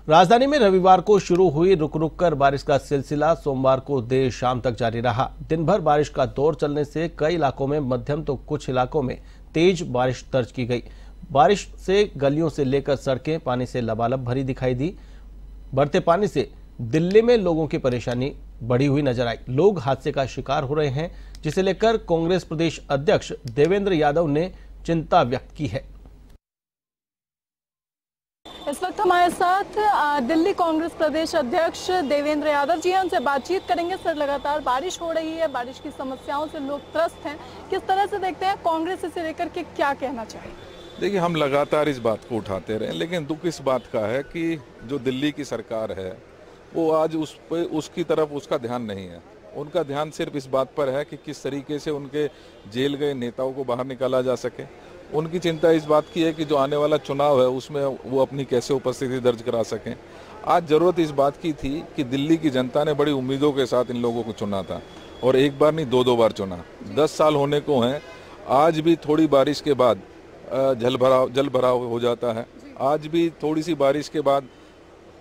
राजधानी में रविवार को शुरू हुई रुक रुक कर बारिश का सिलसिला सोमवार को देर शाम तक जारी रहा। दिन भर बारिश का दौर चलने से कई इलाकों में मध्यम तो कुछ इलाकों में तेज बारिश दर्ज की गई। बारिश से गलियों से लेकर सड़कें पानी से लबालब भरी दिखाई दी। बढ़ते पानी से दिल्ली में लोगों की परेशानी बढ़ी हुई नजर आई। लोग हादसे का शिकार हो रहे हैं, जिसे लेकर कांग्रेस प्रदेश अध्यक्ष देवेंद्र यादव ने चिंता व्यक्त की है। इस वक्त हमारे साथ दिल्ली कांग्रेस प्रदेश अध्यक्ष देवेंद्र यादव जी हैं, उनसे बातचीत करेंगे। सर, लगातार बारिश हो रही है, बारिश की समस्याओं से लोग त्रस्त हैं, किस तरह से देखते हैं? कांग्रेस इसे लेकर के क्या कहना चाहिए? देखिए, हम लगातार इस बात को उठाते रहे, लेकिन दुख इस बात का है कि जो दिल्ली की सरकार है वो आज उसकी तरफ उसका ध्यान नहीं है। उनका ध्यान सिर्फ इस बात पर है कि किस तरीके से उनके जेल गए नेताओं को बाहर निकाला जा सके। उनकी चिंता इस बात की है कि जो आने वाला चुनाव है उसमें वो अपनी कैसे उपस्थिति दर्ज करा सकें। आज ज़रूरत इस बात की थी कि दिल्ली की जनता ने बड़ी उम्मीदों के साथ इन लोगों को चुना था, और एक बार नहीं दो बार चुना। 10 साल होने को हैं, आज भी थोड़ी बारिश के बाद जल भराव हो जाता है। आज भी थोड़ी सी बारिश के बाद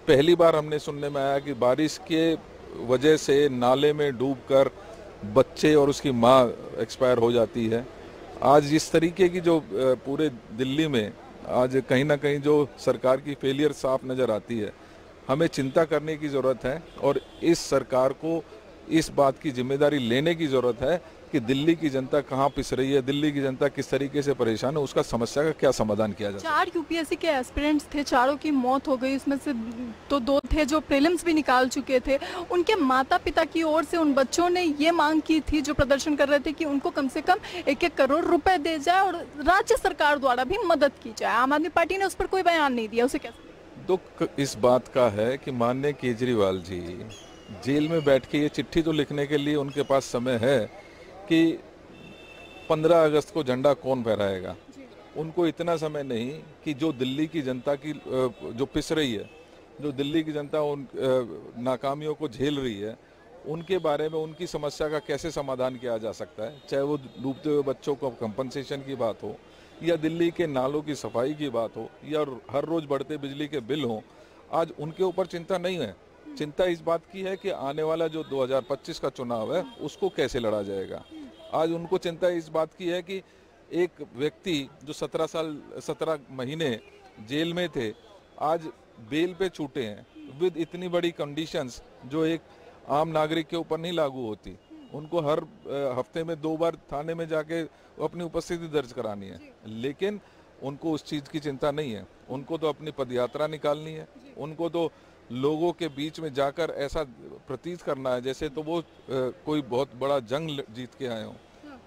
पहली बार हमने सुनने में आया कि बारिश के वजह से नाले में डूबकर बच्चे और उसकी माँ एक्सपायर हो जाती है। आज इस तरीके की जो पूरे दिल्ली में आज कहीं ना कहीं जो सरकार की फेलियर साफ नज़र आती है, हमें चिंता करने की ज़रूरत है और इस सरकार को इस बात की जिम्मेदारी लेने की ज़रूरत है कि दिल्ली की जनता कहाँ पिस रही है, दिल्ली की जनता किस तरीके से परेशान है, उसका समस्या का क्या समाधान किया जाए। 4 यूपीएससी के एस्पिरेंट्स थे, चारों की मौत हो गई, उसमें से तो 2 थे जो प्रीलिम्स भी निकाल चुके थे। उनके माता पिता की ओर से उन बच्चों ने ये मांग की थी, जो प्रदर्शन कर रहे थे, कि उनको कम से कम 1-1 करोड़ रुपए दे जाए और राज्य सरकार द्वारा भी मदद की जाए। आम आदमी पार्टी ने उस पर कोई बयान नहीं दिया, उसे कैसे? दुख इस बात का है कि माननीय केजरीवाल जी जेल में बैठ के ये चिट्ठी तो लिखने के लिए उनके पास समय है कि 15 अगस्त को झंडा कौन फहराएगा। उनको इतना समय नहीं कि जो दिल्ली की जनता की जो पिस रही है, जो दिल्ली की जनता उन नाकामियों को झेल रही है, उनके बारे में उनकी समस्या का कैसे समाधान किया जा सकता है। चाहे वो डूबते हुए बच्चों को कंपनसेशन की बात हो, या दिल्ली के नालों की सफाई की बात हो, या हर रोज बढ़ते बिजली के बिल हों, आज उनके ऊपर चिंता नहीं है। चिंता इस बात की है कि आने वाला जो 2025 का चुनाव है उसको कैसे लड़ा जाएगा। आज उनको चिंता इस बात की है कि एक व्यक्ति जो 17 महीने जेल में थे, आज बेल पे छूटे हैं विद इतनी बड़ी कंडीशंस जो एक आम नागरिक के ऊपर नहीं लागू होती। उनको हर हफ्ते में 2 बार थाने में जाके अपनी उपस्थिति दर्ज करानी है, लेकिन उनको उस चीज़ की चिंता नहीं है। उनको तो अपनी पदयात्रा निकालनी है, उनको तो लोगों के बीच में जाकर ऐसा प्रतीत करना है जैसे तो वो कोई बहुत बड़ा जंग जीत के आए हों।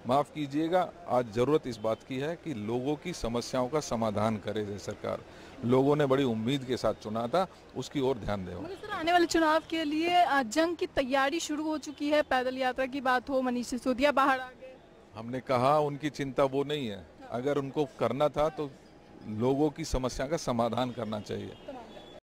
माफ़ कीजिएगा, आज ज़रूरत इस बात की है कि लोगों की समस्याओं का समाधान करे सरकार। लोगों ने बड़ी उम्मीद के साथ चुना था, उसकी ओर ध्यान दें। सर, आने वाले चुनाव के लिए जंग की तैयारी शुरू हो चुकी है। पैदल यात्रा की बात हो, मनीष सिसोदिया बाहर आ गए। हमने कहा उनकी चिंता वो नहीं है। अगर उनको करना था तो लोगों की समस्या का समाधान करना चाहिए।